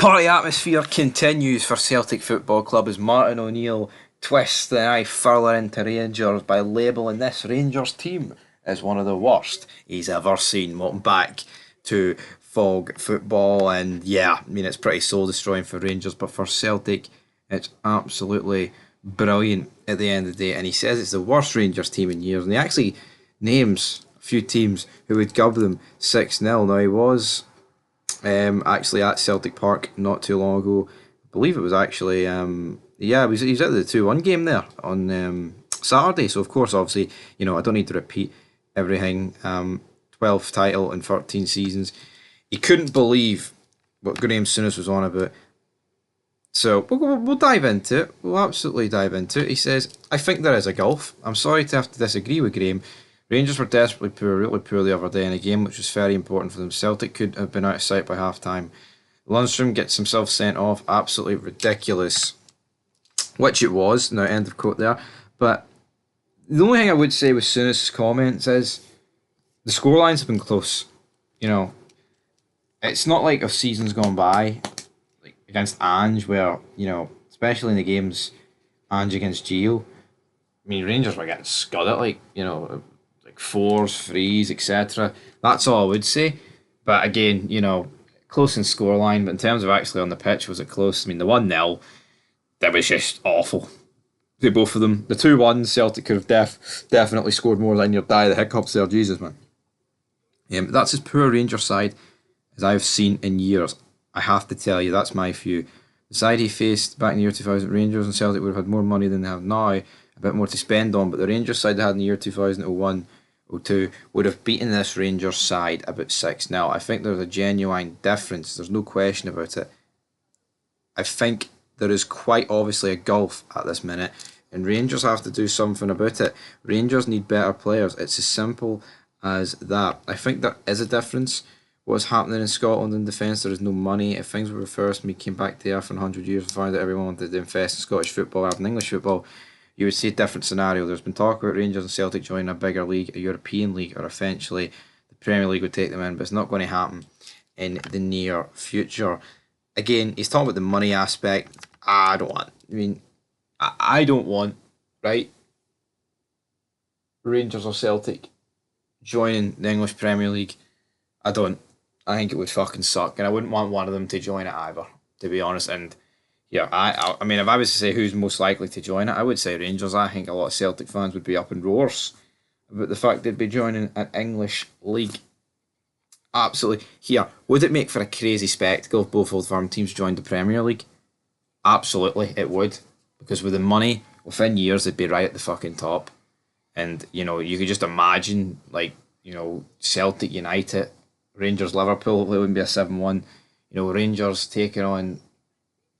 party atmosphere continues for Celtic Football Club as Martin O'Neill twists the eye further into Rangers by labelling this Rangers team as one of the worst he's ever seen. Welcome back to Fog Football, and yeah, I mean, it's pretty soul destroying for Rangers, but for Celtic it's absolutely brilliant at the end of the day. And he says it's the worst Rangers team in years, and he actually names a few teams who would gub them 6-0. Now, he was actually at Celtic Park not too long ago. I believe it was actually he was at the 2-1 game there on Saturday. So of course, obviously, I don't need to repeat everything. 12th title in 13 seasons. He couldn't believe what Graham Souness was on about. So we'll dive into it. We'll absolutely dive into it. He says, "I think there is a gulf. I'm sorry to have to disagree with Graham. Rangers were desperately poor, really poor the other day in a game which was very important for them. Celtic could have been out of sight by half time. Lundstrom gets himself sent off. Absolutely ridiculous." Which it was. Now, end of quote there. But the only thing I would say with Souness' comments is the scorelines have been close. It's not like of seasons gone by, like against Ange, where, especially in the games Ange against Gio, I mean, Rangers were getting scudded, like fours, threes, etc. That's all I would say. But again, close in scoreline, but in terms of actually on the pitch, was it close? I mean, the 1-0, that was just awful. Both of them. The 2-1, Celtic could have definitely scored more than your die. The hiccups there, Jesus, man. That's as poor Rangers side as I've seen in years. I have to tell you, that's my view. The side he faced back in the year 2000, Rangers and Celtic would have had more money than they have now, a bit more to spend on, but the Rangers side they had in the year 2001, 02 would have beaten this Rangers side about 6-0. I think there's a genuine difference. There's no question about it. I think there is quite obviously a gulf at this minute, and Rangers have to do something about it. Rangers need better players. It's as simple as that. I think there is a difference. What's happening in Scotland in defence, there is no money. If things were reversed and we came back to the earth in 100 years and found that everyone wanted to invest in Scottish football rather than English football, you would see a different scenario. There's been talk about Rangers and Celtic joining a bigger league, a European league, or eventually the Premier League would take them in, but it's not going to happen in the near future. Again, he's talking about the money aspect. I don't want, right, Rangers or Celtic joining the English Premier League. I don't. I think it would fucking suck, and I wouldn't want one of them to join it either, to be honest. And yeah, I mean, if I was to say who's most likely to join it, I would say Rangers. I think a lot of Celtic fans would be up in roars about the fact they'd be joining an English league. Absolutely. Here, would it make for a crazy spectacle if both Old Firm teams joined the Premier League? Absolutely, it would. Because with the money, within years, they'd be right at the fucking top. And, you could just imagine, Celtic United, Rangers Liverpool, it wouldn't be a 7-1. Rangers taking on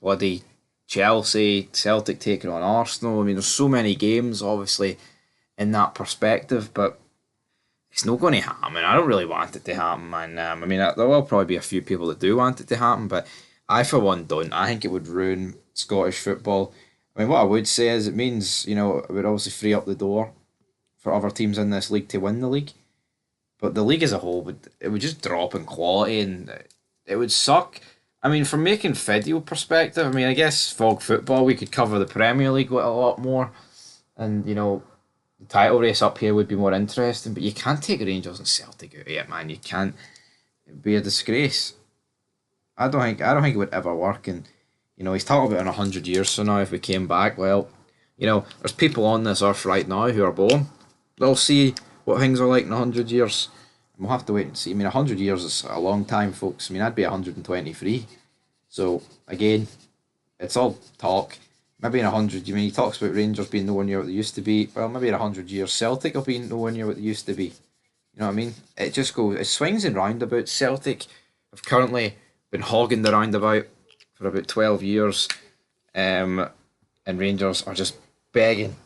bloody Chelsea, Celtic taking on Arsenal. I mean, there's so many games, obviously, in that perspective, but it's not going to happen. I don't really want it to happen, man. There will probably be a few people that do want it to happen, but I, for one, don't. I think it would ruin Scottish football. I mean, what I would say is it means, it would obviously free up the door for other teams in this league to win the league. But the league as a whole, it would just drop in quality, and it would suck. I mean, from making video perspective, I guess Fog Football, we could cover the Premier League a lot more. And, the title race up here would be more interesting. But you can't take Rangers and Celtic out of it, man. You can't. It would be a disgrace. I don't think it would ever work. And, he's talking about in 100 years from now if we came back. Well, there's people on this earth right now who are born. They'll see what things are like in 100 years. And we'll have to wait and see. 100 years is a long time, folks. I'd be 123. So, again, it's all talk. Maybe in 100, he talks about Rangers being nowhere near what they used to be. Well, maybe in 100 years, Celtic will be nowhere near what they used to be. You know what I mean? It just goes, it swings and roundabouts. Celtic have currently been hogging the roundabout for about 12 years. And Rangers are just begging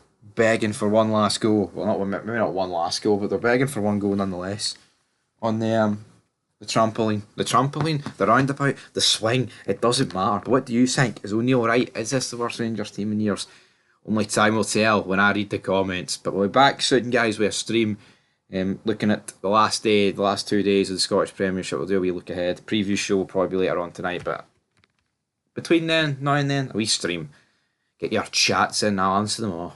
for one last goal. Well, maybe not one last goal, but they're begging for one goal nonetheless. On the trampoline, the roundabout, the swing, it doesn't matter. But what do you think? Is O'Neill right? Is this the worst Rangers team in years? Only time will tell when I read the comments. But we'll be back soon, guys, with a stream. Looking at the last 2 days of the Scottish Premiership. We'll do a wee look ahead. Preview show will probably be later on tonight, but between then, now and then, a wee stream. Get your chats in, I'll answer them all.